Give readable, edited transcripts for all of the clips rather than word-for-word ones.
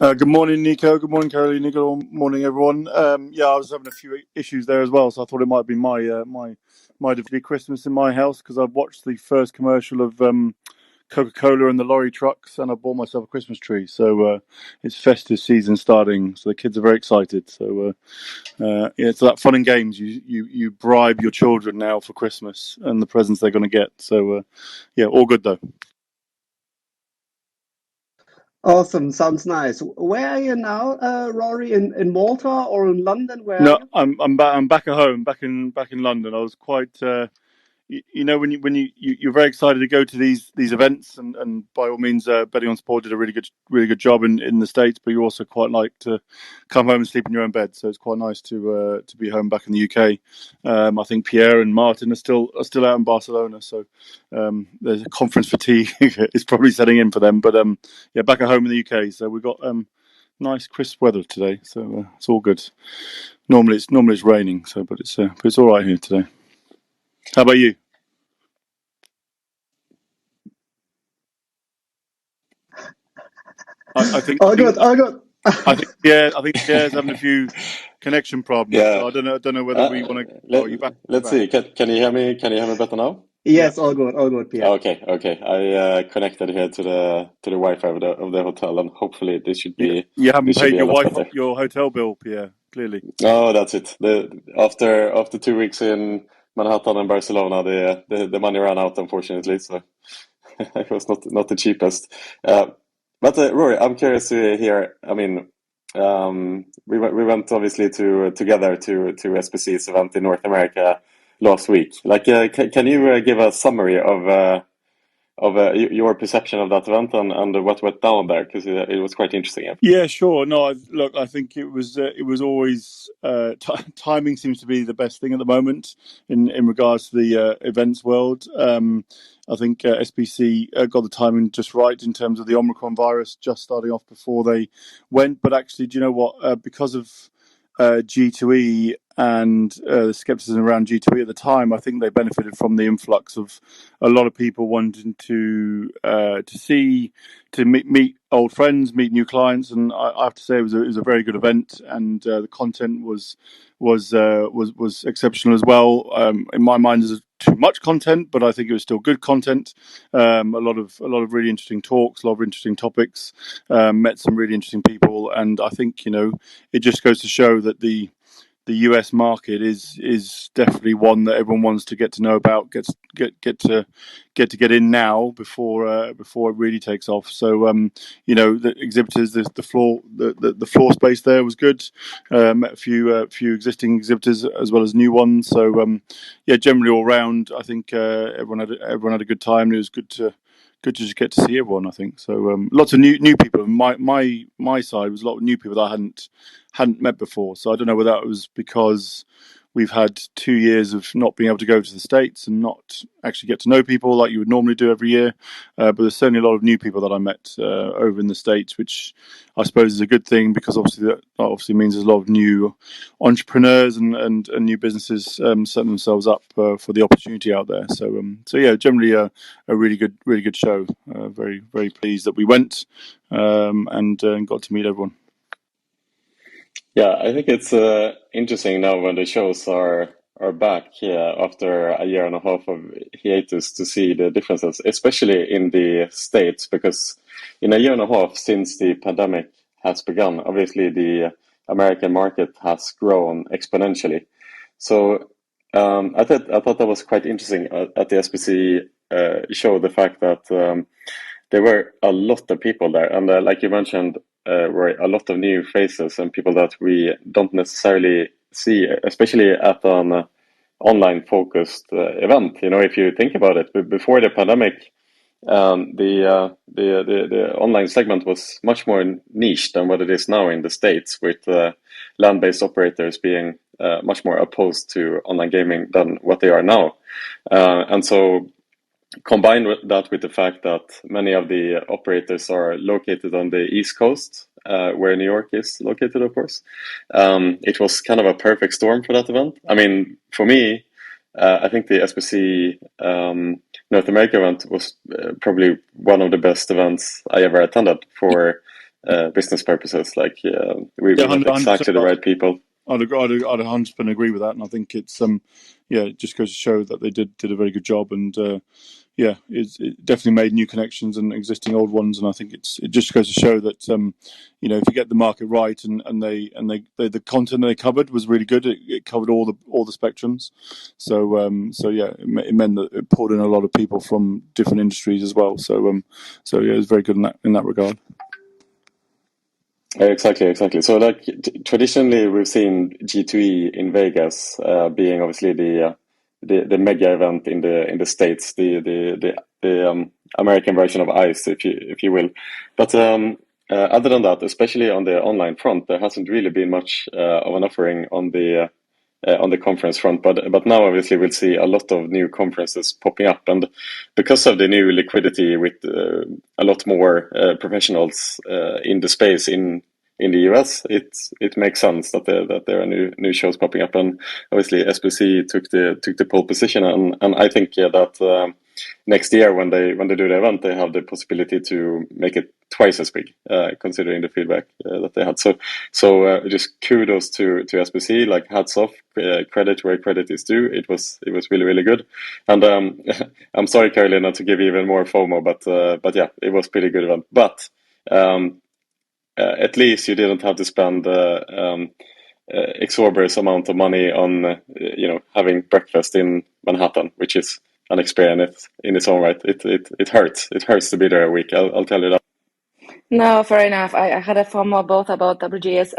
Good morning, Nico. Good morning, Karolina. Good morning, everyone. Yeah, I was having a few issues there as well, so I thought it might be my Christmas in my house because I've watched the first commercial of Coca-Cola and the lorry trucks, and I bought myself a Christmas tree. So it's festive season starting, so the kids are very excited. So yeah, it's that fun and games. You bribe your children now for Christmas and the presents they're going to get. So yeah, all good though. Awesome, sounds nice. Where are you now, Rory? In Malta or in London? Where are No, you? I'm back at home, back in London. I was quite. You know, when you're very excited to go to these events, and by all means, Betting on Sport did a really good job in the States, but you also quite like to come home and sleep in your own bed. So it's quite nice to be home back in the UK. I think Pierre and Martin are still out in Barcelona, so there's a conference fatigue is probably setting in for them. But yeah, back at home in the UK, so we've got nice crisp weather today, so it's all good. Normally it's raining, so but it's all right here today. How about you? I think All good, all good. I think Pierre's having a few connection problems. Yeah. So I don't know whether we want to. Oh, you're back. Let's see. Can you hear me? Can you hear me better now? Yes, all good, Pierre. Okay. I connected here to the Wi-Fi of the hotel, and hopefully this should be. You haven't paid a lot better. your hotel bill, Pierre. Clearly. Oh, that's it. After 2 weeks in Manhattan and Barcelona, the money ran out, unfortunately. So it was not the cheapest. But Rory, I'm curious to hear. I mean, we went obviously together to SBC's event in North America last week. Like, can you give a summary of your perception of that event and what went down there? Because it was quite interesting. Yeah, sure. No, look, I think it was always timing seems to be the best thing at the moment in regards to the events world. I think SBC got the timing just right in terms of the Omicron virus just starting off before they went. But actually, do you know what? Because of G2E and the skepticism around G2E at the time, I think they benefited from the influx of a lot of people wanting to meet old friends, meet new clients, and I have to say it was a very good event, and the content was exceptional as well. In my mind, there's too much content, but I think it was still good content. A lot of really interesting talks, a lot of interesting topics. Met some really interesting people, and I think it just goes to show that the US market is definitely one that everyone wants to get to know about, get in now before it really takes off. So the exhibitors, the floor space there was good. Met a few existing exhibitors as well as new ones. So yeah, generally all round, I think everyone had a good time. It was good to just get to see everyone. I think so. Lots of new people. My side was a lot of new people that I hadn't met before. So I don't know whether that was because we've had 2 years of not being able to go to the States and not actually get to know people like you would normally do every year. But there's certainly a lot of new people that I met over in the States, which I suppose is a good thing because that obviously means there's a lot of new entrepreneurs and new businesses setting themselves up for the opportunity out there. So yeah, generally a really good show. Very pleased that we went and got to meet everyone. Yeah, I think it's interesting now when the shows are back after a year and a half of hiatus to see the differences, especially in the States, because in a year and a half since the pandemic has begun, obviously the American market has grown exponentially. So I thought that was quite interesting at the SBC show, the fact that there were a lot of people there, and like you mentioned, were a lot of new faces and people that we don't necessarily see, especially at an online focused event. If you think about it, before the pandemic, the online segment was much more niche than what it is now in the States, with land-based operators being much more opposed to online gaming than what they are now, and so. Combined with the fact that many of the operators are located on the East Coast, where New York is located, of course, it was kind of a perfect storm for that event. I mean, for me, I think the SBC North America event was probably one of the best events I ever attended for business purposes. Like we Yeah, met 100%. exactly the right people. I'd 100% agree with that, and I think it's it just goes to show that they did a very good job, and it definitely made new connections and existing old ones, and I think it just goes to show that if you get the market right and the content they covered was really good. It covered all the spectrums, so it meant that it pulled in a lot of people from different industries as well. So it was very good in that regard. Exactly. So, like traditionally, we've seen G2E in Vegas being obviously the mega event in the States, the American version of ICE, if you will. But other than that, especially on the online front, there hasn't really been much of an offering on the conference front. But now obviously we'll see a lot of new conferences popping up, and because of the new liquidity with a lot more professionals in the space in the US, it makes sense that there are new shows popping up, and obviously SBC took the pole position, and I think that next year when they do the event, they have the possibility to make it twice as big, considering the feedback that they had. So just kudos to SBC, like hats off, credit where credit is due. It was really, really good, and I'm sorry, Karolina, to give you even more FOMO, but yeah, it was pretty good event. But at least you didn't have to spend exorbitant amount of money on having breakfast in Manhattan, which is an experience in its own right. It hurts. It hurts to be there a week. I'll tell you that. No, fair enough. I had a FOMO both about WGS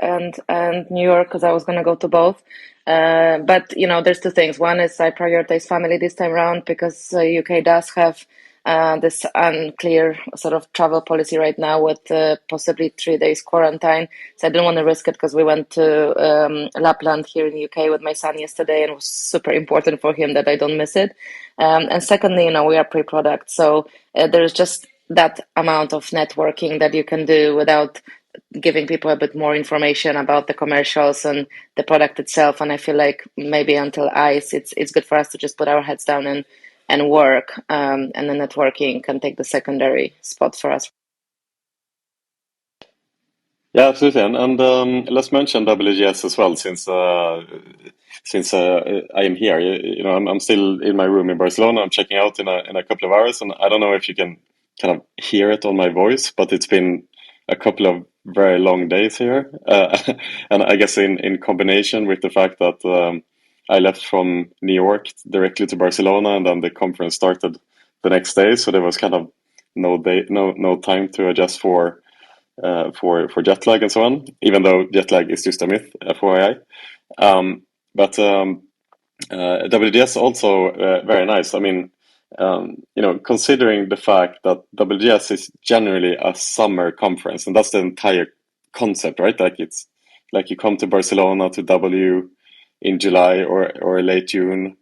and New York because I was going to go to both. But there's two things. One is I prioritize family this time around because UK does have this unclear sort of travel policy right now with possibly 3 days quarantine. So I didn't want to risk it because we went to Lapland here in the UK with my son yesterday, and it was super important for him that I don't miss it. And secondly, we are pre-product, so there's just that amount of networking that you can do without giving people a bit more information about the commercials and the product itself. And I feel like maybe until ICE, it's good for us to just put our heads down and work, and the networking can take the secondary spot for us. Yeah, absolutely, and let's mention WGS as well, since I am here. I'm still in my room in Barcelona. I'm checking out in a couple of hours, and I don't know if you can kind of hear it on my voice, but it's been a couple of very long days here, and I guess in combination with the fact that I left from New York directly to Barcelona, and then the conference started the next day, so there was kind of no time to adjust for jet lag and so on, even though jet lag is just a myth, FYI. But WGS also very nice. I mean, considering the fact that WGS is generally a summer conference, and that's the entire concept, right? Like it's like you come to Barcelona to W in July or late June,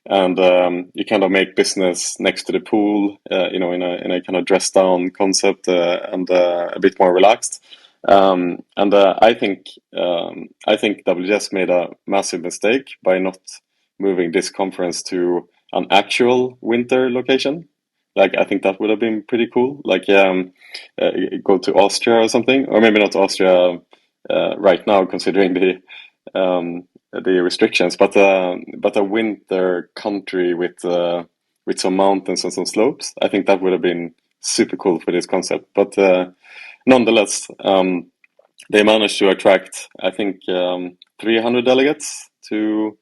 and you kind of make business next to the pool, in a kind of dressed down concept, and a bit more relaxed. And I think WGS made a massive mistake by not moving this conference to an actual winter location. Like, I think that would have been pretty cool. Like, go to Austria or something, or maybe not Austria right now, considering the restrictions, but a winter country with some mountains and some slopes. I think that would have been super cool for this concept. But nonetheless, they managed to attract, I think, 300 delegates to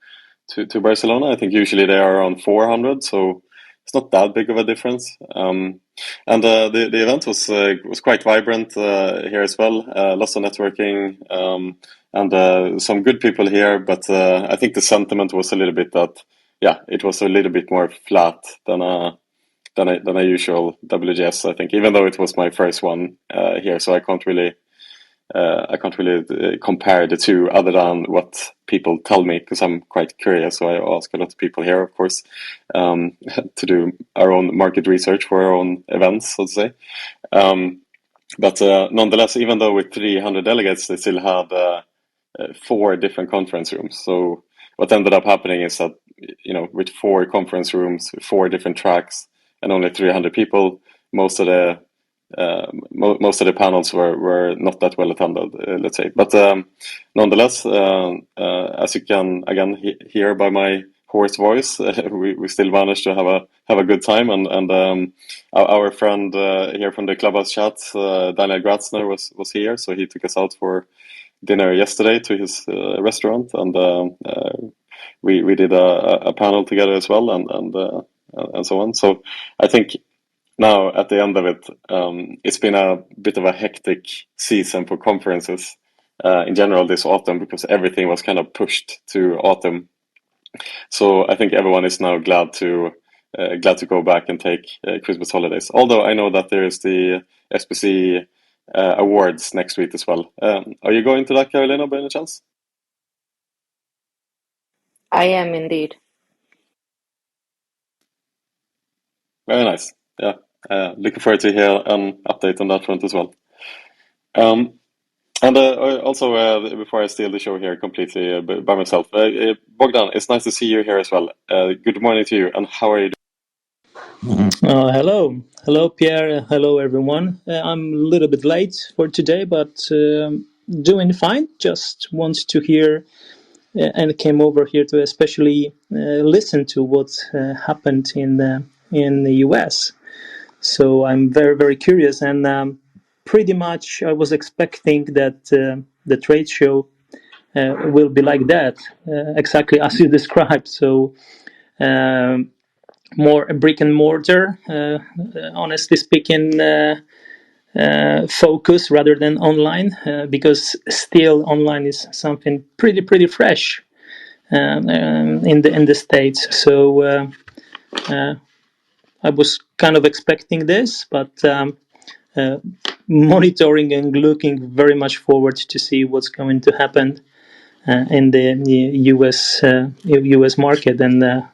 Barcelona. I think usually they are around 400, so it's not that big of a difference. And the event was quite vibrant here as well. Lots of networking, and some good people here. But I think the sentiment was a little bit that, it was a little bit more flat than a usual WGS. I think, even though it was my first one here, so I can't really compare the two, other than what people tell me, because I'm quite curious. So I ask a lot of people here, of course, to do our own market research for our own events, so to say. But nonetheless, even though with 300 delegates, they still had 4 different conference rooms. So what ended up happening is that, with 4 conference rooms, 4 different tracks, and only 300 people, most of the most of the panels were not that well attended, let's say. But nonetheless, as you can again hear by my hoarse voice, we still managed to have a good time, and our friend here from the Clubhouse chat, Daniel Gratzner, was here, so he took us out for dinner yesterday to his restaurant, and we did a panel together as well, and so on. So I think now at the end of it, it's been a bit of a hectic season for conferences in general this autumn, because everything was kind of pushed to autumn. So I think everyone is now glad to go back and take Christmas holidays. Although I know that there is the SPC awards next week as well. Are you going to that, Karolina, by any chance? I am indeed. Very nice. Yeah, looking forward to hear an update on that front as well. And also, before I steal the show here completely by myself, Bogdan, it's nice to see you here as well. Good morning to you, and how are you doing? Hello, Pierre. Hello, everyone. I'm a little bit late for today, but doing fine. Just want to hear and came over here to especially listen to what happened in the US. So I'm very, very curious, and pretty much I was expecting that the trade show will be like that, exactly as you described. So more brick and mortar, honestly speaking, focus rather than online, because still online is something pretty fresh in the States. So I was kind of expecting this, but monitoring and looking very much forward to see what's going to happen in the US market, and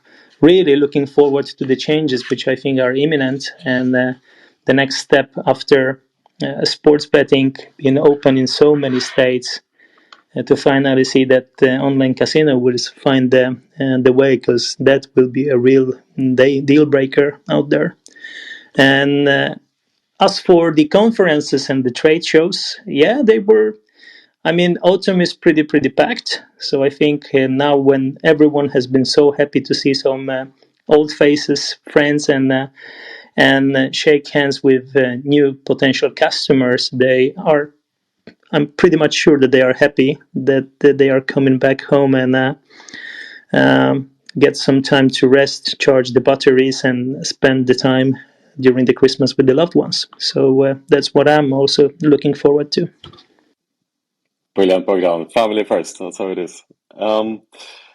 really looking forward to the changes which I think are imminent, and the next step after sports betting being open in so many states, to finally see that online casino will find the way, because that will be a real deal breaker out there. And as for the conferences and the trade shows, yeah, they were. I mean, autumn is pretty packed. So I think now, when everyone has been so happy to see some old faces, friends, and shake hands with new potential customers, I'm pretty much sure that they are happy that they are coming back home and get some time to rest, charge the batteries, and spend the time during the Christmas with the loved ones. So that's what I'm also looking forward to. Brilliant, Bogdan. Family first, that's how it is.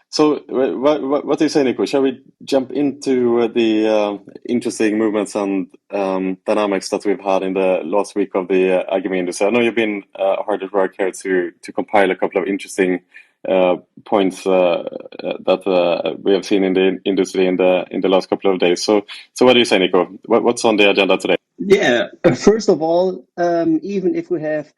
So what do you say, Nico? Shall we jump into the interesting movements and dynamics that we've had in the last week of the iGaming industry? I know you've been hard at work here to compile a couple of interesting points that we have seen in the industry in the last couple of days. So what do you say, Nico? What's on the agenda today? Yeah, first of all, even if we have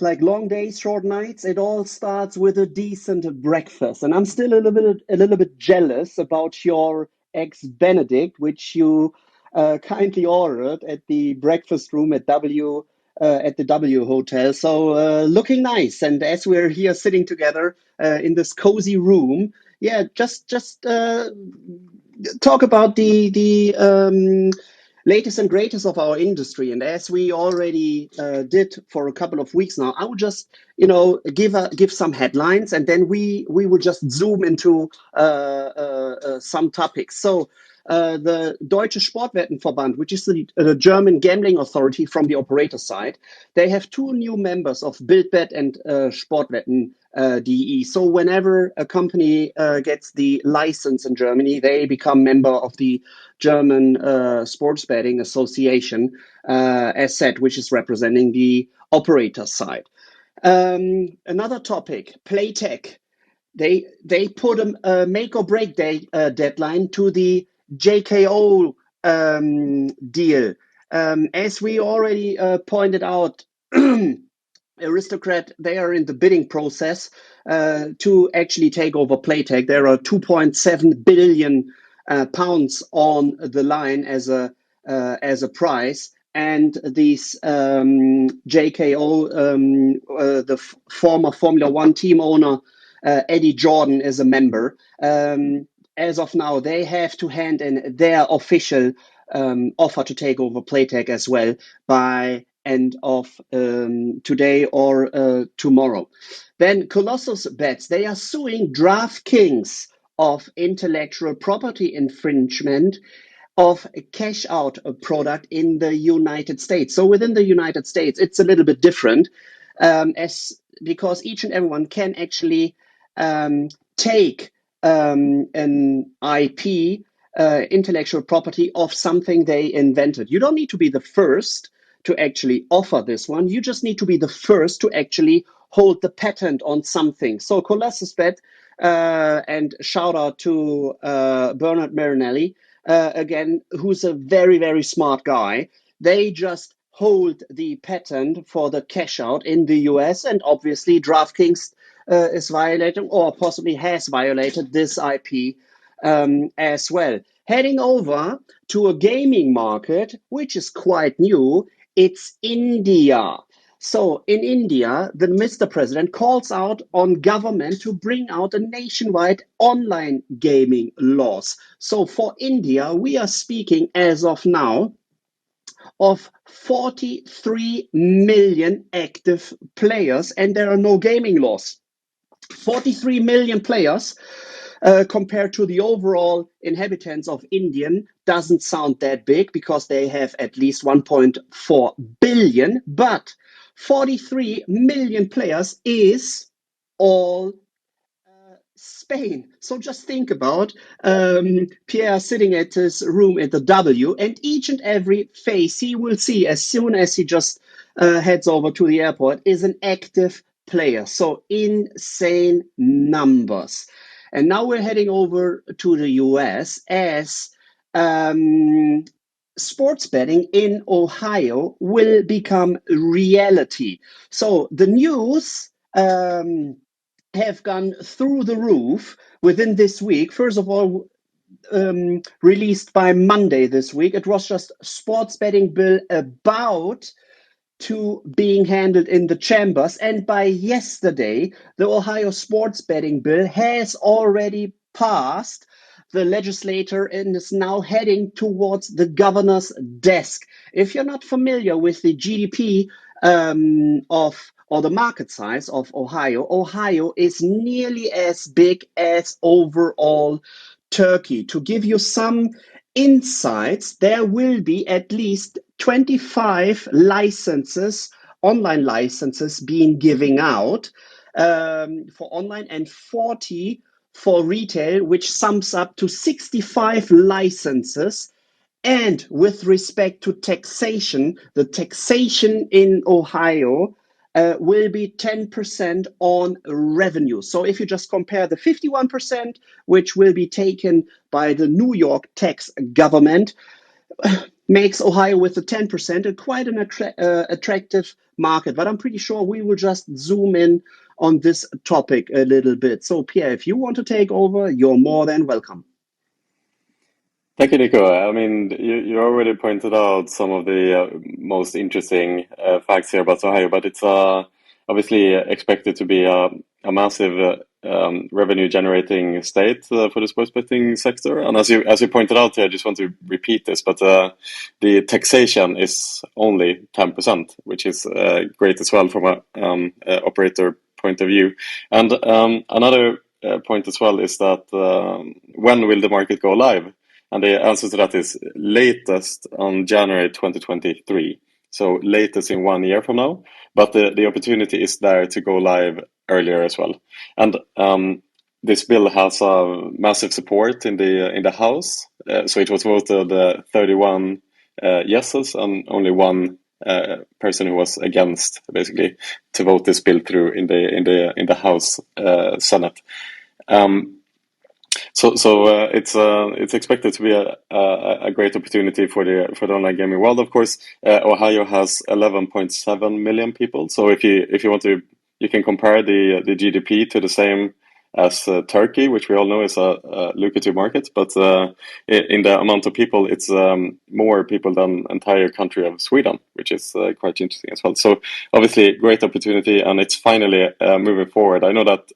like long days, short nights, it all starts with a decent breakfast. And I'm still a little bit jealous about your eggs Benedict, which you kindly ordered at the breakfast room at the W Hotel. So looking nice. And as we're here sitting together in this cozy room, yeah, just talk about the latest and greatest of our industry. And as we already did for a couple of weeks now, I would just give some headlines, and then we will just zoom into some topics. So the Deutsche Sportwettenverband, which is the German gambling authority from the operator side, they have two new members of BildBet and Sportwetten.de. So whenever a company gets the license in Germany, they become member of the German Sports Betting Association, as said, which is representing the operator side. Another topic, Playtech. They put a make or break deadline to the JKO deal. As we already pointed out, Aristocrat, they are in the bidding process to actually take over Playtech. There are 2.7 billion pounds on the line as a prize. and these JKO, the former Formula One team owner, Eddie Jordan, is a member. As of now, they have to hand in their official offer to take over Playtech as well by end of today or tomorrow. Then Colossus Bets, they are suing DraftKings of intellectual property infringement of a cash out product in the United States. So within the United States, it's a little bit different, because each and everyone can actually take an IP, intellectual property of something they invented. You don't need to be the first to actually offer this one. You just need to be the first to actually hold the patent on something. So Colossus Bet, and shout out to Bernard Marinelli, again, who's a very, very smart guy. They just hold the patent for the cash out in the US, and obviously DraftKings is violating, or possibly has violated, this IP as well. Heading over to a gaming market, which is quite new, it's India. So in India, the Mr. President calls out on government to bring out a nationwide online gaming laws. So for India, we are speaking as of now of 43 million active players, and there are no gaming laws. 43 million players compared to the overall inhabitants of India doesn't sound that big, because they have at least 1.4 billion, but 43 million players is all Spain. So just think about Pierre sitting at his room at the W, and each and every face he will see as soon as he just heads over to the airport is an active player. So insane numbers. And now we're heading over to the US, as sports betting in Ohio will become reality. So the news have gone through the roof within this week. First of all, released by Monday this week, it was just sports betting bill about to being handled in the chambers, and by yesterday, the Ohio sports betting bill has already passed the legislator and is now heading towards the governor's desk. If you're not familiar with the GDP or the market size of Ohio, Ohio is nearly as big as overall Turkey. To give you some insights, there will be at least 25 licenses, online licenses, being given out for online, and 40 for retail, which sums up to 65 licenses. And with respect to taxation, the taxation in Ohio will be 10% on revenue. So if you just compare the 51%, which will be taken by the New York tax government, makes Ohio with the 10% quite an attractive market. But I'm pretty sure we will just zoom in on this topic a little bit. So Pierre, if you want to take over, you're more than welcome. Thank you, Nico. I mean, you already pointed out some of the most interesting facts here about Ohio, but it's obviously expected to be a massive revenue-generating state for the sports betting sector. And as you pointed out here, I just want to repeat this, but the taxation is only 10%, which is great as well from an operator point of view. And another point as well is that when will the market go live? And the answer to that is latest on January 2023. So latest in 1 year from now. But the opportunity is there to go live earlier as well. And this bill has massive support in the House. So it was voted 31 yeses and only one person who was against, basically, to vote this bill through in the House Senate. So it's expected to be a great opportunity for the online gaming world. Of course, Ohio has 11.7 million people. So if you want to, you can compare the GDP to the same as Turkey, which we all know is a lucrative market. But in the amount of people, it's more people than entire country of Sweden, which is quite interesting as well. So obviously, great opportunity, and it's finally moving forward. I know that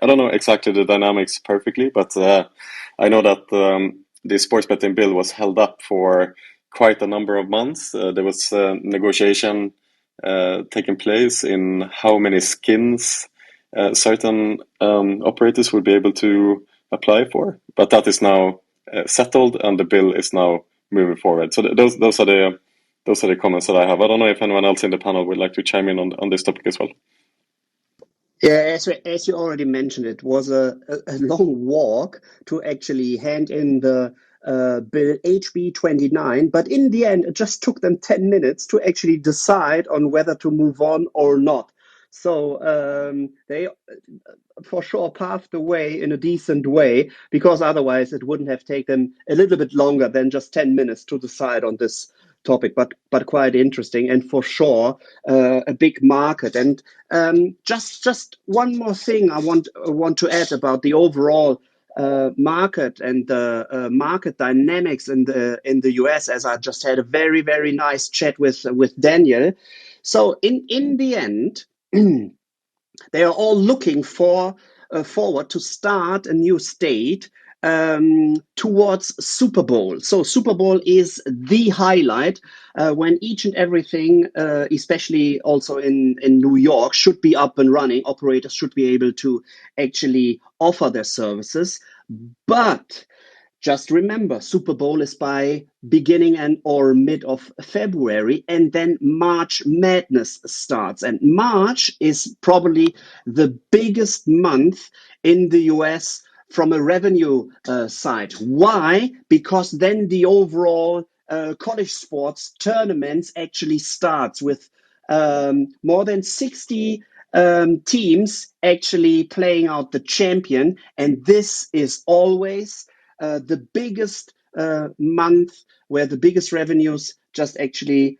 I don't know exactly the dynamics perfectly, but I know that the sports betting bill was held up for quite a number of months. There was negotiation taking place in how many skins certain operators would be able to apply for, but that is now settled, and the bill is now moving forward. So those are the comments that I have. I don't know if anyone else in the panel would like to chime in on this topic as well. Yeah, as you already mentioned, it was a long walk to actually hand in the bill HB 29, but in the end, it just took them 10 minutes to actually decide on whether to move on or not. So they for sure paved the way in a decent way, because otherwise it wouldn't have taken a little bit longer than just 10 minutes to decide on this topic, but quite interesting, and for sure a big market. And just one more thing I want to add about the overall market and the market dynamics in the US, as I just had a very nice chat with Daniel. So in the end, they are all looking forward to start a new state towards Super Bowl. So Super Bowl is the highlight when each and everything, especially also in New York, should be up and running. Operators should be able to actually offer their services. But just remember, Super Bowl is by beginning and or mid of February, and then March Madness starts. And March is probably the biggest month in the US from a revenue side. Why? Because then the overall college sports tournaments actually starts with more than 60 teams actually playing out the champion. And this is always the biggest month where the biggest revenues just actually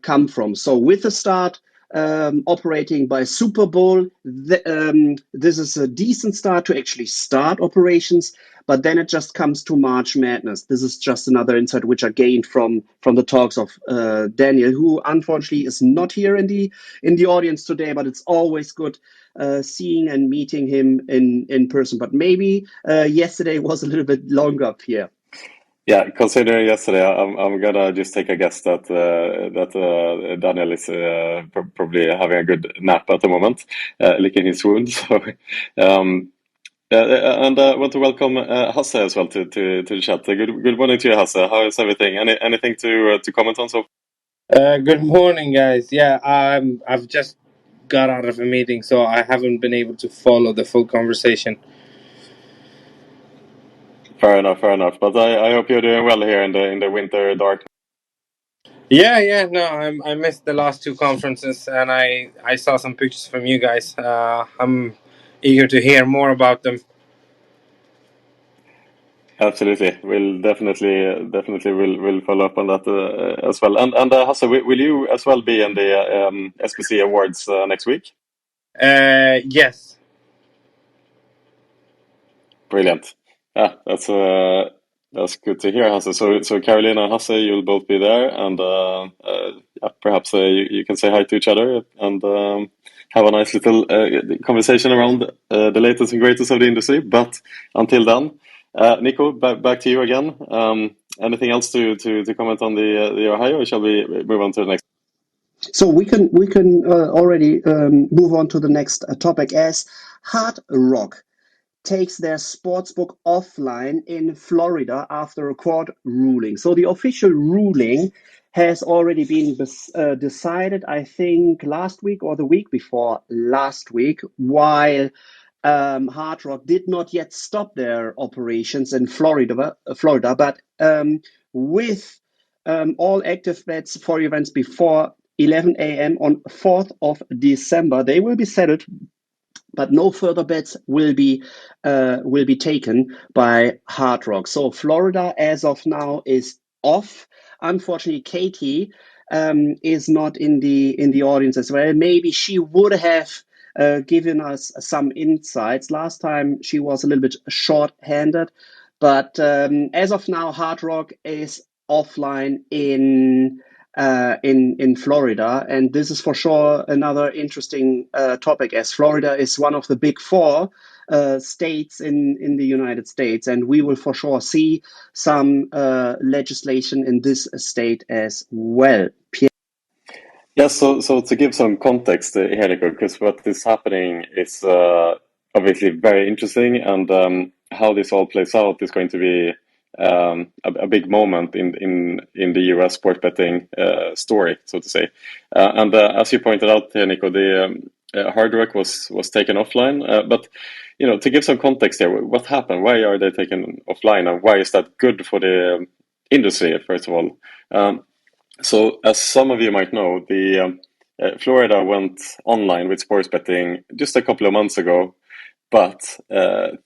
come from. So with the start operating by Super Bowl, this is a decent start to actually start operations, but then it just comes to March Madness. This is just another insight which I gained from the talks of Daniel, who unfortunately is not here in the audience today, but it's always good seeing and meeting him in person. But maybe yesterday was a little bit longer, Pierre. Yeah, considering yesterday, I'm gonna just take a guess that Daniel is probably having a good nap at the moment, licking his wound. So, and I want to welcome Hasse as well to the chat. Good morning to you, Hasse. How is everything? Anything to comment on? So, good morning, guys. Yeah, I've just got out of a meeting, so I haven't been able to follow the full conversation. fair enough. But I hope you're doing well here in the winter dark. Yeah. No, I missed the last two conferences, and I saw some pictures from you guys. I'm eager to hear more about them. Absolutely, we'll definitely will follow up on that as well. And Hasse, will you as well be in the SBC Awards next week? Yes. Brilliant. Yeah, that's good to hear, Hasse. So Karolina and Hasse, you'll both be there, and yeah, perhaps you can say hi to each other and have a nice little conversation around the latest and greatest of the industry. But until then, Nico, back to you again. Anything else to comment on the Ohio, or shall we move on to the next? So we can already move on to the next topic, as Hard Rock takes their sportsbook offline in Florida after a court ruling. So the official ruling has already been decided, I think, last week or the week before last week, while Hard Rock did not yet stop their operations in Florida, but with all active bets for events before 11 a.m. on 4th of December, they will be settled, but no further bets will be taken by Hard Rock. So Florida, as of now, is off. Unfortunately, Katie is not in the audience as well. Maybe she would have giving us some insights. Last time she was a little bit short-handed, but as of now, Hard Rock is offline in Florida, and this is for sure another interesting topic, as Florida is one of the big four states in the United States, and we will for sure see some legislation in this state as well. Pierre? Yeah, so to give some context here, Nico, because what is happening is obviously very interesting, and how this all plays out is going to be a big moment in the US sports betting story, so to say. And as you pointed out here, Nico, the Hard Rock was taken offline. But to give some context here, what happened? Why are they taken offline, and why is that good for the industry? First of all. So, as some of you might know, the Florida went online with sports betting just a couple of months ago, but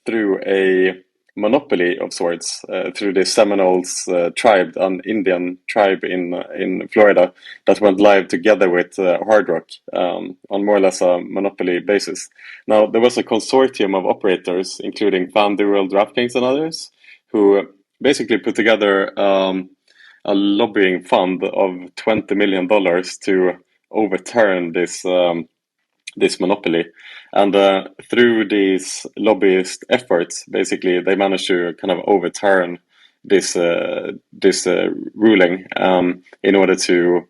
through a monopoly of sorts, through the Seminoles tribe, an Indian tribe in Florida, that went live together with Hard Rock on more or less a monopoly basis. Now, there was a consortium of operators, including FanDuel, DraftKings, and others, who basically put together a lobbying fund of $20 million to overturn this monopoly. And through these lobbyist efforts, basically, they managed to kind of overturn this ruling in order to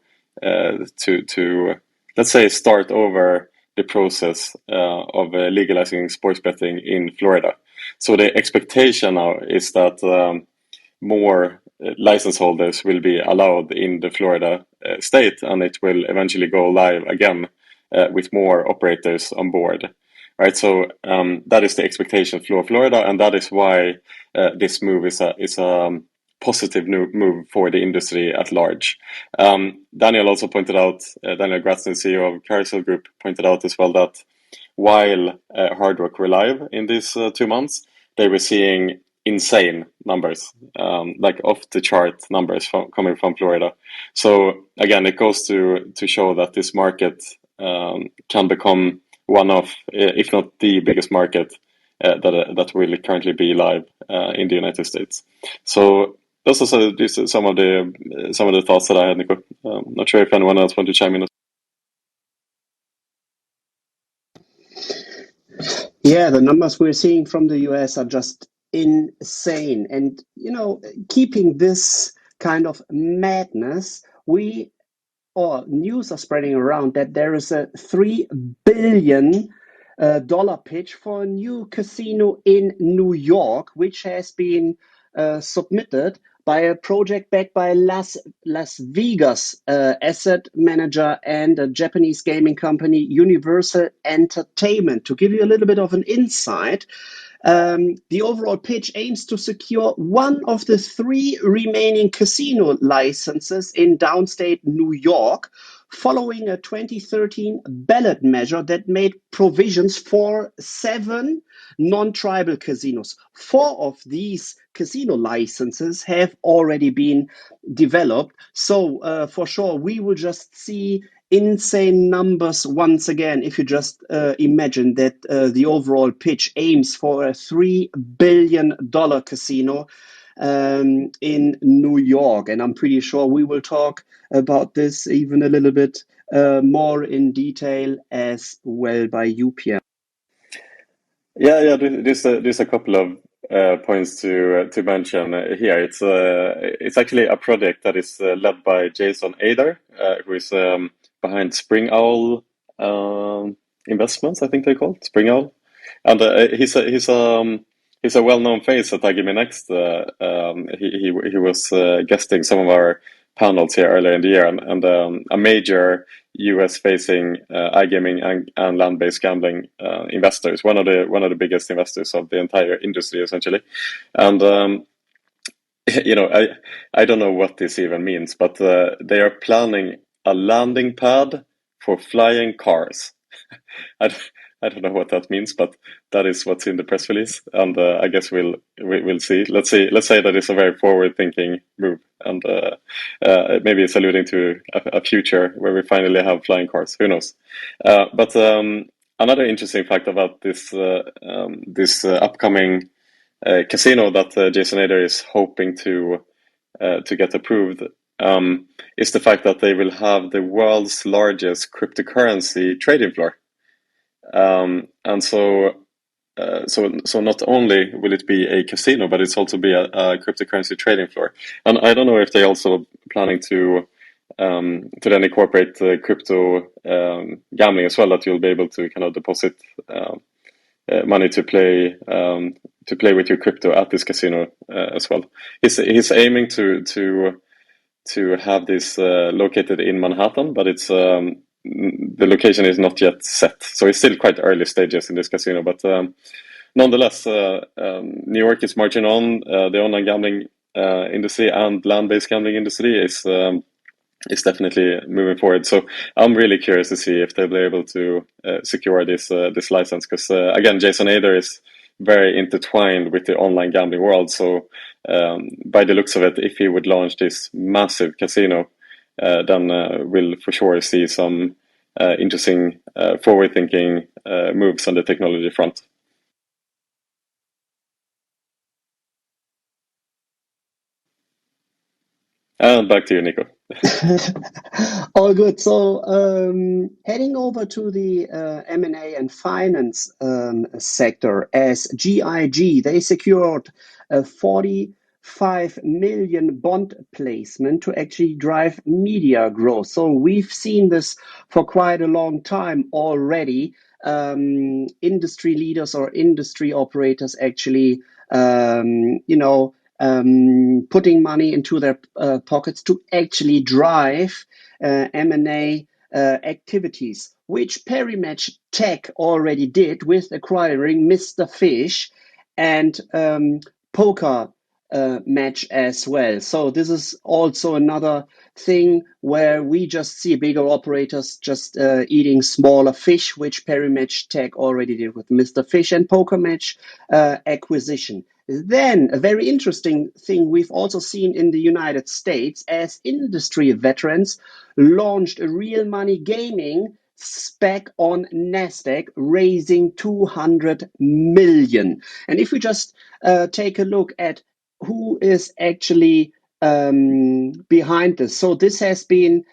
let's say start over the process of legalizing sports betting in Florida. So the expectation now is that more license holders will be allowed in the Florida state, and it will eventually go live again with more operators on board. Right, so that is the expectation for Florida, and that is why this move is a positive move for the industry at large. Daniel also pointed out, Daniel Gratzen, CEO of Carousel Group, pointed out as well that while Hard Rock were live in these 2 months, they were seeing insane numbers, like off the chart numbers coming from Florida. So again, it goes to show that this market can become one of, if not the biggest market that will currently be live in the United States. So those are some of the thoughts that I had, Nico. Not sure if anyone else wants to chime in. Yeah, the numbers we're seeing from the US are just insane. And, keeping this kind of madness, news are spreading around that there is a $3 billion dollar pitch for a new casino in New York, which has been submitted by a project backed by Las Vegas asset manager and a Japanese gaming company, Universal Entertainment. To give you a little bit of an insight, the overall pitch aims to secure one of the 3 remaining casino licenses in downstate New York, following a 2013 ballot measure that made provisions for 7 non-tribal casinos. 4 of these casino licenses have already been developed. So for sure, we will just see insane numbers once again if you just imagine that the overall pitch aims for a $3 billion casino in New York. And I'm pretty sure we will talk about this even a little bit more in detail as well by you, Pierre. Yeah. There's a couple of points to mention here. It's actually a project that is led by Jason Ader, who is behind Spring Owl Investments, I think they're called Spring Owl, and he's a well-known face at iGaming NEXT. He was guesting some of our panels here earlier in the year, and a major US-facing iGaming and land-based gambling investors, one of the biggest investors of the entire industry, essentially. And I don't know what this even means, but they are planning a landing pad for flying cars. I don't know what that means, but that is what's in the press release, and I guess we'll see. Let's say that it's a very forward-thinking move, and maybe it's alluding to a future where we finally have flying cars. Who knows? But another interesting fact about this upcoming casino that Jason Ader is hoping to get approved is the fact that they will have the world's largest cryptocurrency trading floor. And so not only will it be a casino, but it's also be a cryptocurrency trading floor. And I don't know if they also planning to then incorporate crypto gambling as well, that you'll be able to kind of deposit money to play with your crypto at this casino as well. He's aiming to have this located in Manhattan, but it's the location is not yet set, so it's still quite early stages in this casino. But nonetheless, New York is marching on. The online gambling industry and land-based gambling industry is definitely moving forward. So I'm really curious to see if they'll be able to secure this license, because again, Jason Ader is very intertwined with the online gambling world. So by the looks of it, if he would launch this massive casino, then we'll for sure see some interesting forward-thinking moves on the technology front. And back to you, Nico. All good. So heading over to the M&A and finance sector, as GIG, they secured a 45 million bond placement to actually drive media growth. So we've seen this for quite a long time already. Industry leaders or industry operators actually, putting money into their pockets to actually drive M&A activities, which Perimatch Tech already did with acquiring Mr. Fish and Poker Match as well. So this is also another thing where we just see bigger operators just eating smaller fish, which Perimatch Tech already did with Mr. Fish and Poker Match acquisition. Then a very interesting thing we've also seen in the United States, as industry veterans launched a real money gaming SPAC on NASDAQ, raising 200 million. And if we just take a look at who is actually behind this. So this has been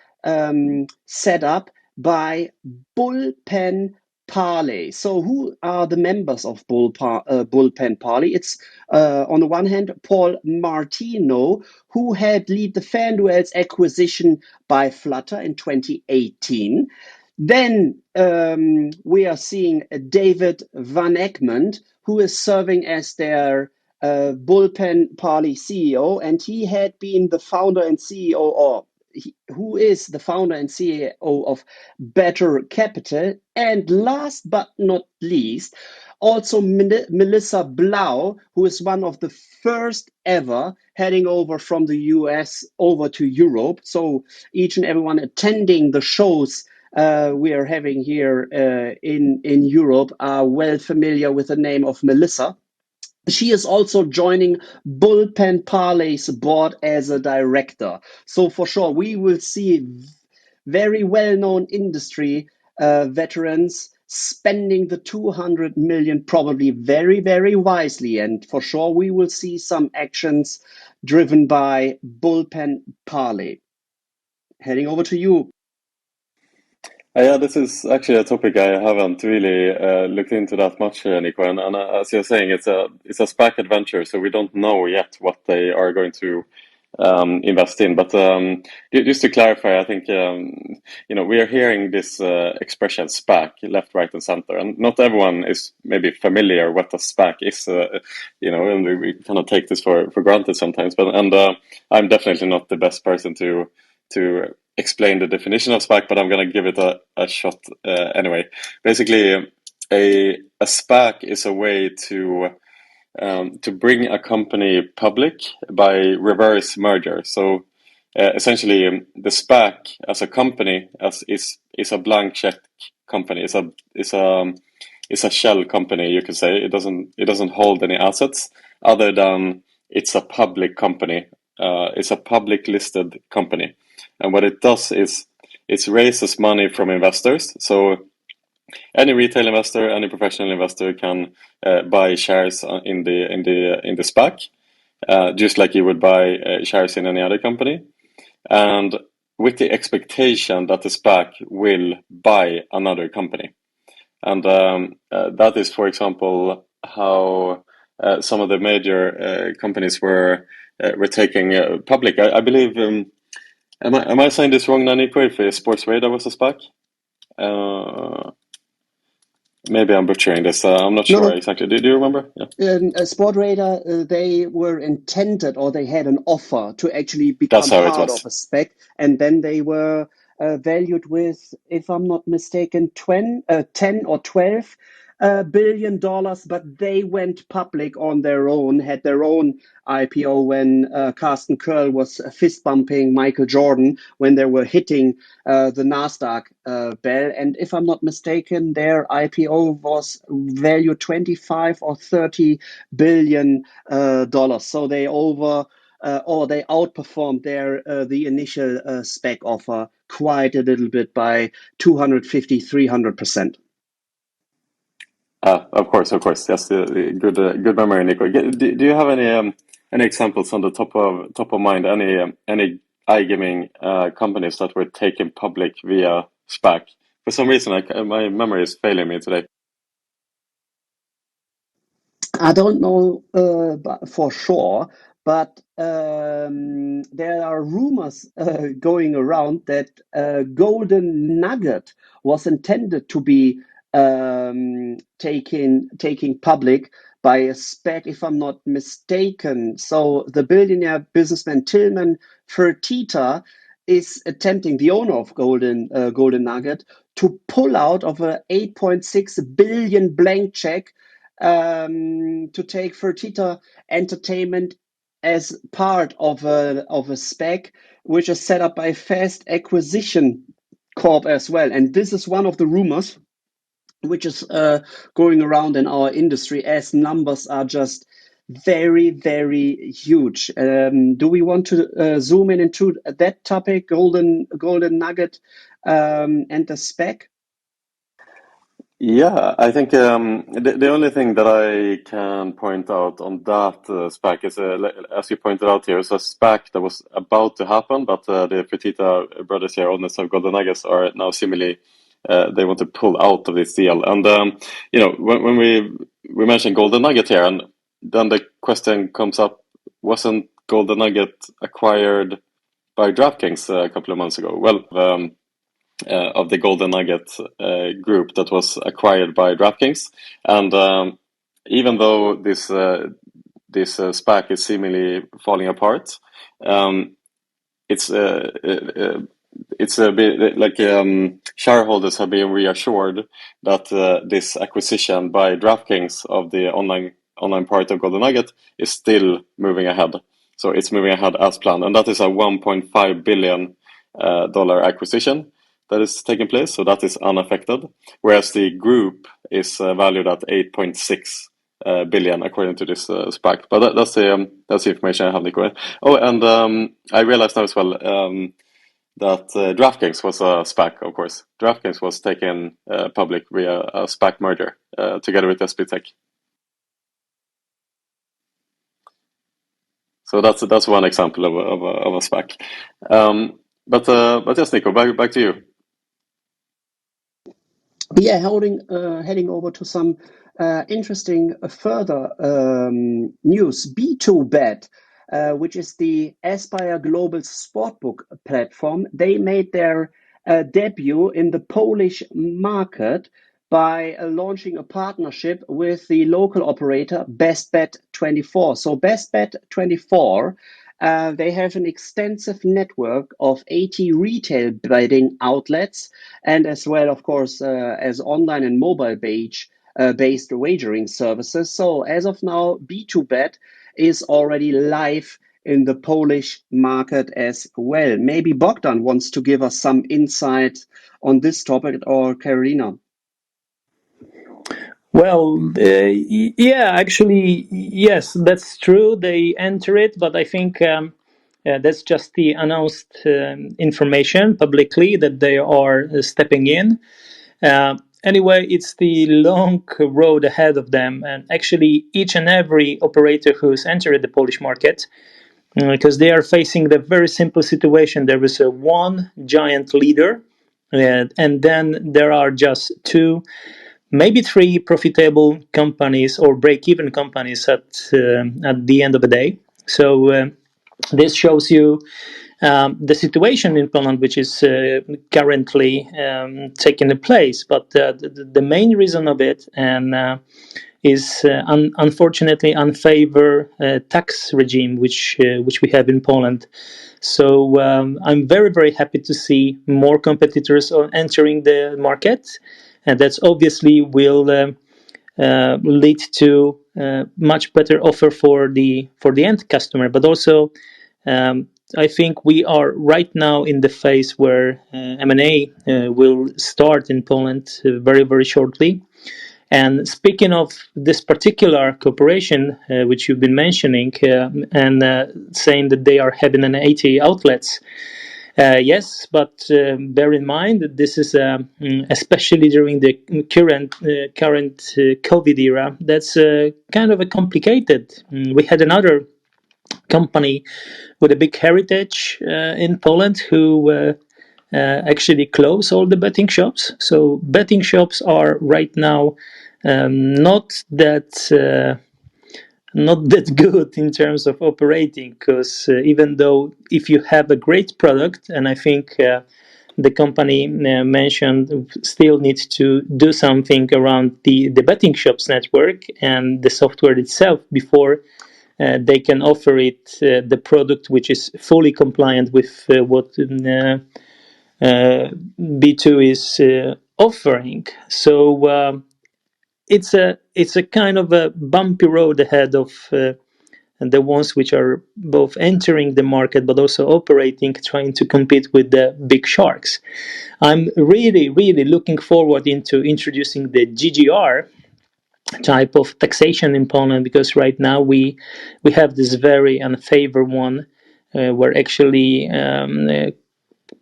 set up by Bullpen Parlay. So who are the members of Bullpen Parlay? It's on the one hand, Paul Martino, who had led the FanDuel's acquisition by Flutter in 2018. Then we are seeing David Van Egmond, who is serving as their Bullpen Parlay CEO, and he had been the founder and CEO, or who is the founder and CEO of Better Capital. And last but not least, also Melissa Blau, who is one of the first ever heading over from the US over to Europe. So each and everyone attending the shows we are having here in Europe are well familiar with the name of Melissa. She is also joining Bullpen Parlay's board as a director. So for sure, we will see very well-known industry veterans spending the 200 million probably very, very wisely. And for sure, we will see some actions driven by Bullpen Parlay. Heading over to you. Yeah, this is actually a topic I haven't really looked into that much, Nico. And as you're saying, it's a SPAC adventure, so we don't know yet what they are going to invest in. But just to clarify, I think we are hearing this expression SPAC left, right, and center, and not everyone is maybe familiar what a SPAC is. And we kind of take this for granted sometimes. But I'm definitely not the best person to explain the definition of SPAC, but I'm going to give it a shot anyway. Basically, a SPAC is a way to bring a company public by reverse merger. So essentially, the SPAC as a company is a blank check company. It's a shell company, you could say. It doesn't hold any assets other than it's a public company. It's a public listed company. And what it does is it raises money from investors. So any retail investor, any professional investor can buy shares in the SPAC, just like you would buy shares in any other company, and with the expectation that the SPAC will buy another company. And that is, for example, how some of the major companies were taking public. I believe. Am I saying this wrong, Nico? If Sportsradar was a SPAC? Maybe I'm butchering this. I'm not sure exactly. Do you remember? Yeah. Sportradar, they were intended, or they had an offer to actually become part of a SPAC, and then they were valued with, if I'm not mistaken, 10 or 12 $billion, but they went public on their own, had their own IPO when Carsten Curl was fist bumping Michael Jordan when they were hitting the Nasdaq bell. And if I'm not mistaken, their IPO was valued 25 or 30 billion dollars. So they they outperformed the initial SPAC offer quite a little bit by 250-300%. Of course. Yes, good memory, Nico. Do you have any examples on the top of mind? Any iGaming companies that were taken public via SPAC? For some reason, my memory is failing me today. I don't know for sure, but there are rumors going around that Golden Nugget was intended to be taking public by a SPAC, if I'm not mistaken. So the billionaire businessman Tilman Fertitta is attempting, the owner of Golden Nugget, to pull out of a 8.6 billion blank check to take Fertitta Entertainment as part of a SPAC, which is set up by Fast Acquisition Corp as well. And this is one of the rumors which is going around in our industry, as numbers are just very, very huge. Do we want to zoom in into that topic, Golden Nugget and the SPAC? Yeah, I think the only thing that I can point out on that SPAC is, as you pointed out here, is a SPAC that was about to happen, but the Fertitta brothers here, owners of Golden Nuggets, are now similarly they want to pull out of this deal. And when we mentioned Golden Nugget here, and then the question comes up: wasn't Golden Nugget acquired by DraftKings a couple of months ago? Well. Of the Golden Nugget group that was acquired by DraftKings, and even though this SPAC is seemingly falling apart, it's a bit like shareholders have been reassured that this acquisition by DraftKings of the online part of Golden Nugget is still moving ahead. So it's moving ahead as planned, and that is a $1.5 billion acquisition that is taking place, so that is unaffected, whereas the group is valued at 8.6 billion according to this SPAC. But that's the information I have, Nico. Oh, and I realized now as well that DraftKings was a SPAC, of course. DraftKings was taken public via a SPAC merger together with SB Tech. So that's one example of a SPAC. But yes, Nico, back to you. Yeah, heading over to some interesting further news. B2Bet, which is the Aspire Global Sportbook platform, they made their debut in the Polish market by launching a partnership with the local operator BestBet24. So BestBet24, they have an extensive network of 80 retail betting outlets, and as well, of course, as online and mobile based wagering services. So as of now, B2Bet is already live in the Polish market as well. Maybe Bogdan wants to give us some insight on this topic, or Karolina. Well, yeah, actually, yes, that's true. They enter it, but I think that's just the announced information publicly that they are stepping in. anyway, it's the long road ahead of them, and actually each and every operator who's entered the Polish market, because they are facing the very simple situation. There is one giant leader, and then there are just two, maybe three profitable companies or break-even companies at the end of the day. So this shows you the situation in Poland, which is currently taking place. But the main reason of it is unfortunately unfavor tax regime which we have in Poland. So I'm very, very happy to see more competitors entering the market, and that's obviously will lead to much better offer for the end customer. But also, I think we are right now in the phase where M&A will start in Poland very, very shortly. And speaking of this particular cooperation, which you've been mentioning, and saying that they are having an 80 outlets, yes, but bear in mind that this is especially during the current COVID era. That's kind of a complicated. We had another company with a big heritage in Poland who actually close all the betting shops. So betting shops are right now not that good in terms of operating, because even though if you have a great product, and I think the company mentioned still needs to do something around the betting shops network and the software itself before they can offer it the product which is fully compliant with what B2 is offering. So it's a kind of a bumpy road ahead of the ones which are both entering the market but also operating, trying to compete with the big sharks. I'm really, really looking forward into introducing the GGR type of taxation in Poland, because right now we have this very unfavored one where actually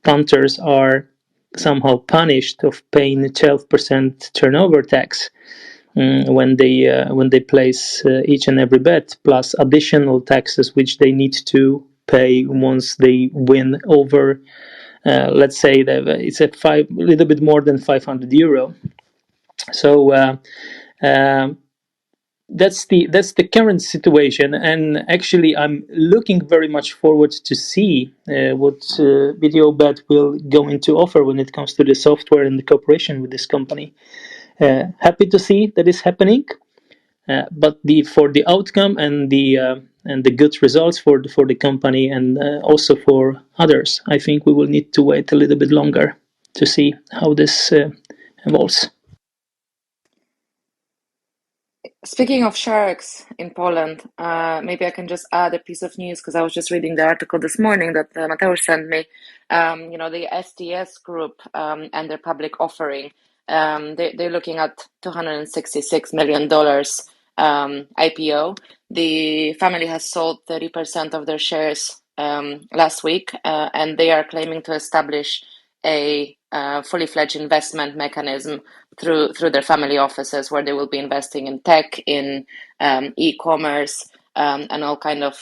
punters are somehow punished of paying 12% turnover tax when they place each and every bet, plus additional taxes which they need to pay once they win over. Let's say that it's a little bit more than €500. So that's the current situation, and actually I'm looking very much forward to see what VideoBet will going to offer when it comes to the software and the cooperation with this company. Happy to see that is happening, but for the outcome and the good results for the company and also for others, I think we will need to wait a little bit longer to see how this evolves. Speaking of sharks in Poland, maybe I can just add a piece of news, because I was just reading the article this morning that Mateusz sent me. The STS group and their public offering, they're looking at $266 million IPO. The family has sold 30% of their shares last week, and they are claiming to establish a fully fledged investment mechanism through their family offices, where they will be investing in tech, in e-commerce, and all kind of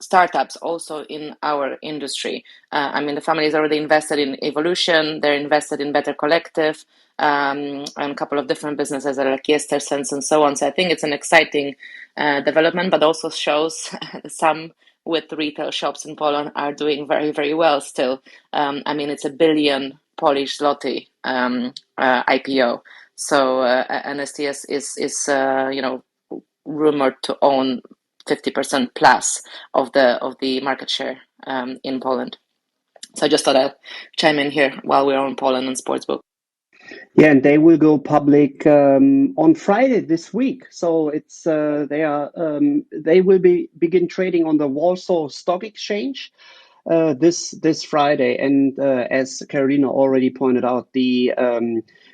startups also in our industry. The family is already invested in Evolution, they're invested in Better Collective, and a couple of different businesses like Yestersense and so on. So I think it's an exciting development, but also shows some with retail shops in Poland are doing very, very well still. It's a billion Polish zloty IPO. So and STS is rumored to own 50% plus of the market share in Poland. So I just thought I'd chime in here while we're on Poland and Sportsbook. Yeah, and they will go public on Friday this week. So it's they will begin trading on the Warsaw Stock Exchange this Friday. And as Karolina already pointed out, the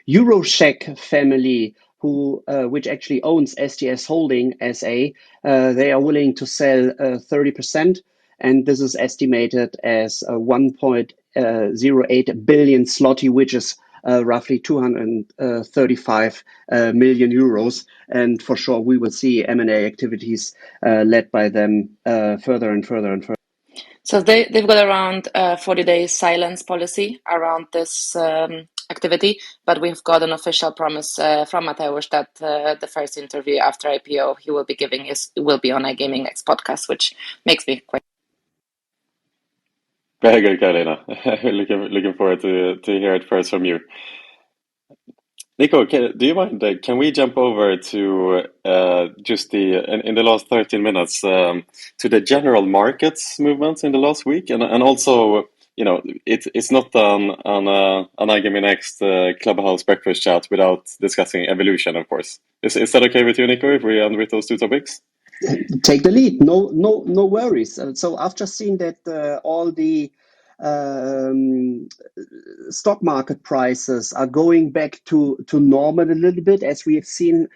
Euroshek family, which actually owns STS Holding SA, they are willing to sell 30%, and this is estimated as 1.08 billion zloty, which is roughly 235 million euros. And for sure, we will see M&A activities led by them further and further and further. So they've got around 40 days silence policy around this activity, but we've got an official promise from Mateusz that the first interview after IPO he will be giving will be on iGaming Next podcast, which makes me quite. Very good, Karolina. looking forward to hear it first from you. Nico, do you mind? Can we jump over to just in the last 13 minutes to the general markets movements in the last week, and also, it's not an iGaming Next Clubhouse breakfast chat without discussing evolution, of course. Is that okay with you, Nico? If we end with those two topics? Take the lead. No worries. So I've just seen that all the stock market prices are going back to normal a little bit, as we have seen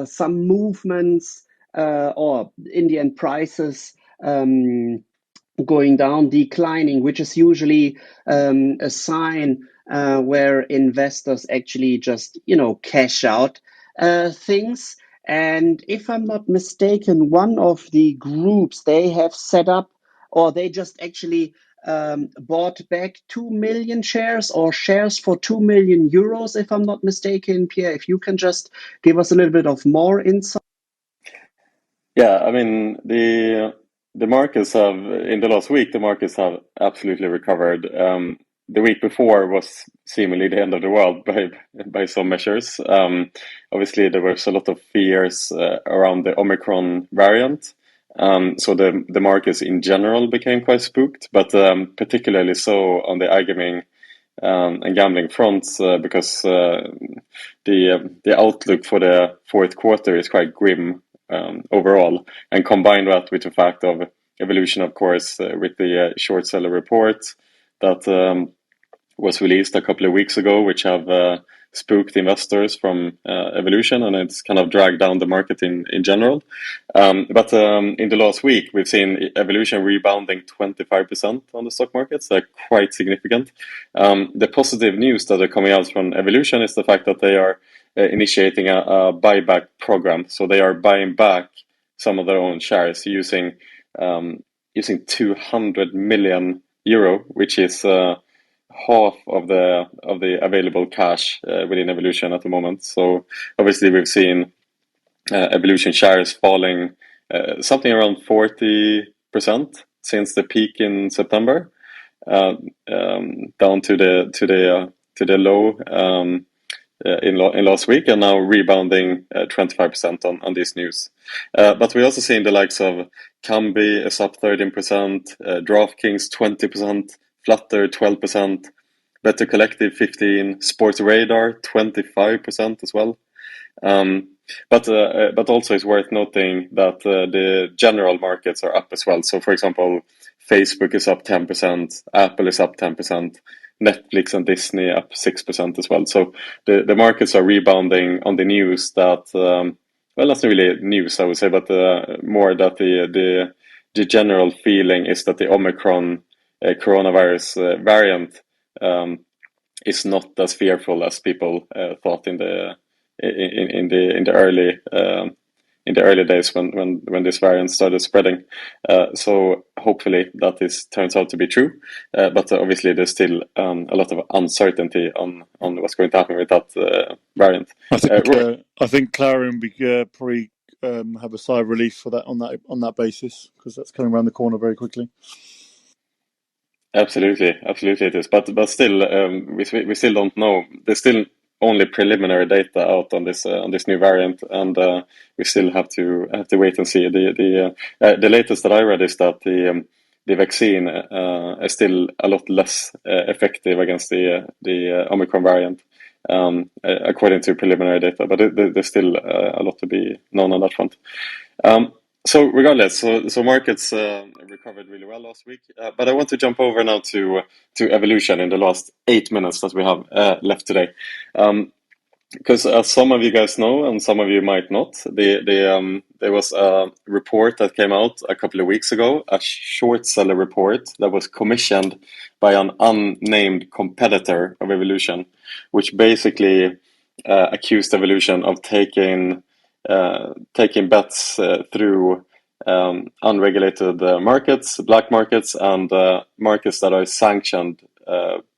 some movements or Indian prices going down, declining, which is usually a sign where investors actually just cash out things. And if I'm not mistaken, one of the groups they have set up, or they just actually bought back 2 million shares or shares for 2 million euros, if I'm not mistaken. Pierre, if you can just give us a little bit of more insight. Yeah, I mean, the markets have, in the last week, the markets have absolutely recovered. The week before was seemingly the end of the world by some measures. Obviously, there was a lot of fears around the Omicron variant. So the markets in general became quite spooked, but particularly so on the iGaming and gambling fronts, because the outlook for the fourth quarter is quite grim overall. And combine that with the fact of evolution, of course, with the short seller report that was released a couple of weeks ago, which have spooked investors from evolution, and it's kind of dragged down the market in general. But in the last week, we've seen evolution rebounding 25% on the stock markets. They're quite significant. The positive news that are coming out from evolution is the fact that they are initiating a buyback program. So they are buying back some of their own shares using 200 million euro, which is half of the available cash within Evolution at the moment. So obviously we've seen Evolution shares falling something around 40% since the peak in September, down to the low in last week, and now rebounding 25% on this news. But we also seen the likes of Kambi is up 13%, DraftKings 20%, Flutter 12%, Better Collective 15%, Sports Radar 25% as well. But also it's worth noting that the general markets are up as well. So for example, Facebook is up 10%, Apple is up 10%, Netflix and Disney up 6% as well. So the markets are rebounding on the news that, well, not really news, I would say, but more that the general feeling is that the Omicron coronavirus variant is not as fearful as people thought in the early days when this variant started spreading. So hopefully that turns out to be true. But obviously there's still a lot of uncertainty on what's going to happen with that variant. I think Clarion probably have a sigh of relief for that on that basis, because that's coming around the corner very quickly. Absolutely it is. But still, we still don't know. There's still only preliminary data out on this new variant, and we still have to wait and see. The latest that I read is that the vaccine is still a lot less effective against the Omicron variant, according to preliminary data. But there's still a lot to be known on that front. So regardless, so markets recovered really well last week. But I want to jump over now to evolution in the last 8 minutes that we have left today. because as some of you guys know, and some of you might not, there was a report that came out a couple of weeks ago, a short seller report that was commissioned by an unnamed competitor of Evolution, which basically accused Evolution of taking bets through unregulated markets, black markets, and markets that are sanctioned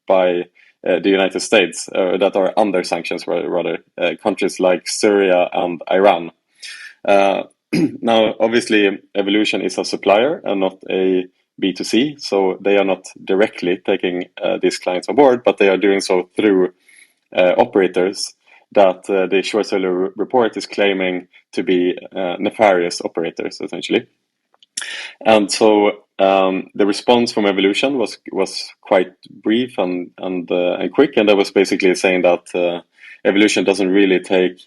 by the United States, that are under sanctions, rather, countries like Syria and Iran. Now, obviously, Evolution is a supplier and not a B2C, so they are not directly taking these clients on board, but they are doing so through operators that the short seller report is claiming to be nefarious operators, essentially. And so the response from Evolution was quite brief and quick, and that was basically saying that Evolution doesn't really take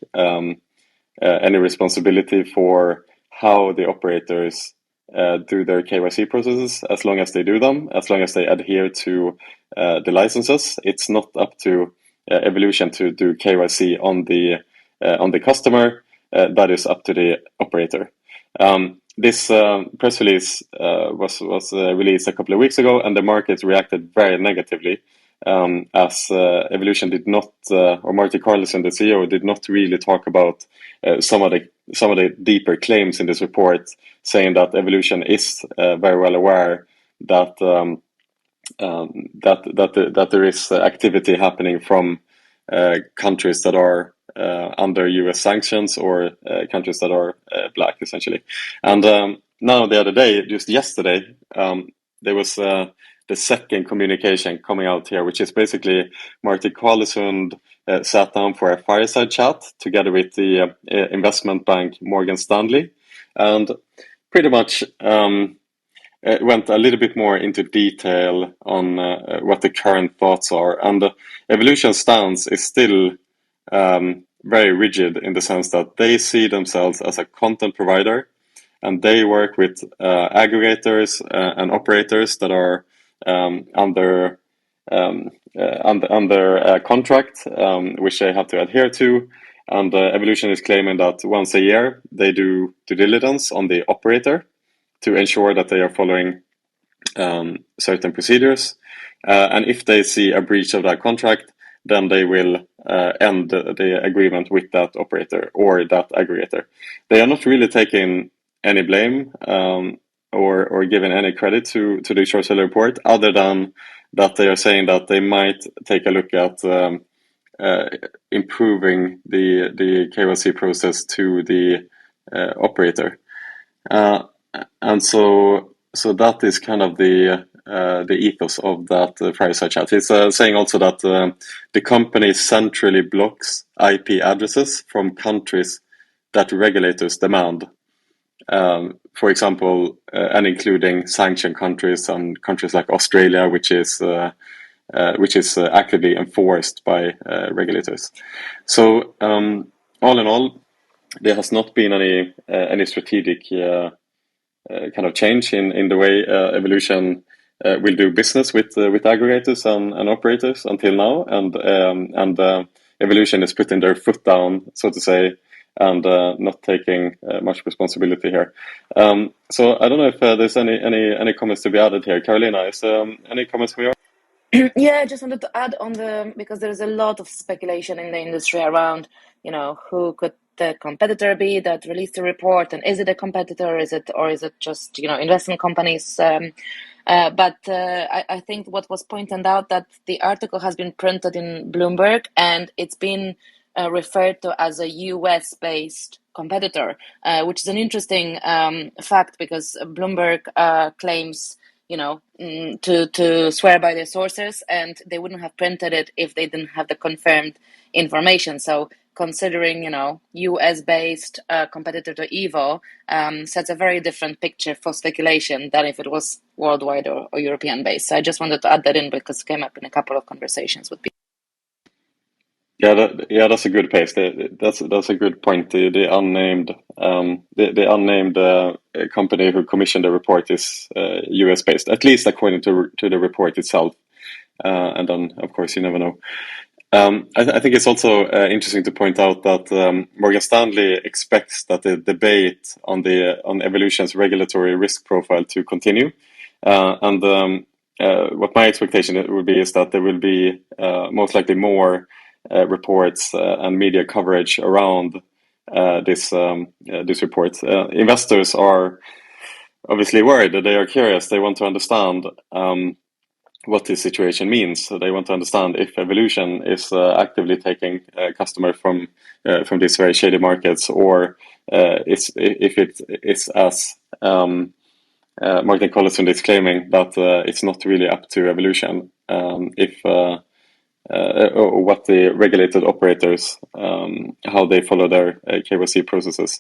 any responsibility for how the operators do their KYC processes, as long as they do them, as long as they adhere to the licenses. It's not up to Evolution to do KYC on the customer. That is up to the operator. This press release was released a couple of weeks ago, and the market reacted very negatively, as Evolution did not, or Marty Carlson, the CEO, did not really talk about some of the deeper claims in this report, saying that Evolution is very well aware that there is activity happening from countries that are under US sanctions, or countries that are black, essentially. And now the other day, just yesterday, there was the second communication coming out here, which is basically Marty Carlson sat down for a fireside chat together with the investment bank Morgan Stanley, and pretty much went a little bit more into detail on what the current thoughts are. And Evolution's stance is still very rigid, in the sense that they see themselves as a content provider, and they work with aggregators and operators that are under contract, which they have to adhere to. And Evolution is claiming that once a year they do due diligence on the operator to ensure that they are following certain procedures. And if they see a breach of that contract, then they will end the agreement with that operator or that aggregator. They are not really taking any blame or giving any credit to the short seller report, other than that they are saying that they might take a look at improving the KYC process to the operator. And so that is kind of the ethos of that fireside chat. It's saying also that the company centrally blocks IP addresses from countries that regulators demand. For example, and including sanctioned countries and countries like Australia, which is actively enforced by regulators. So all in all, there has not been any strategic kind of change in the way Evolution will do business with aggregators and operators until now, and Evolution is putting their foot down, so to say, and not taking much responsibility here. So I don't know if there's any comments to be added here. Karolina, is any comments from you? Yeah, I just wanted to add on because there's a lot of speculation in the industry around, who could the competitor be that released the report, and is it a competitor, or is it just investment companies? But I think what was pointed out, that the article has been printed in Bloomberg, and it's been referred to as a US-based competitor, which is an interesting fact, because Bloomberg claims to swear by their sources, and they wouldn't have printed it if they didn't have the confirmed information. So considering, US-based competitor to Evo sets a very different picture for speculation than if it was worldwide or European-based. So I just wanted to add that in, because it came up in a couple of conversations with people. Yeah, that's a good pace. That's a good point. The unnamed company who commissioned the report is US based, at least according to the report itself. And then, of course, you never know. I think it's also interesting to point out that Morgan Stanley expects that the debate on Evolution's regulatory risk profile to continue, and what my expectation would be is that there will be most likely more reports and media coverage around this report. Investors are obviously worried. They are curious. They want to understand what this situation means. So they want to understand if Evolution is actively taking customers from these very shady markets, or if it is as Martin Collison is claiming, that it's not really up to Evolution or what the regulated operators, how they follow their KYC processes.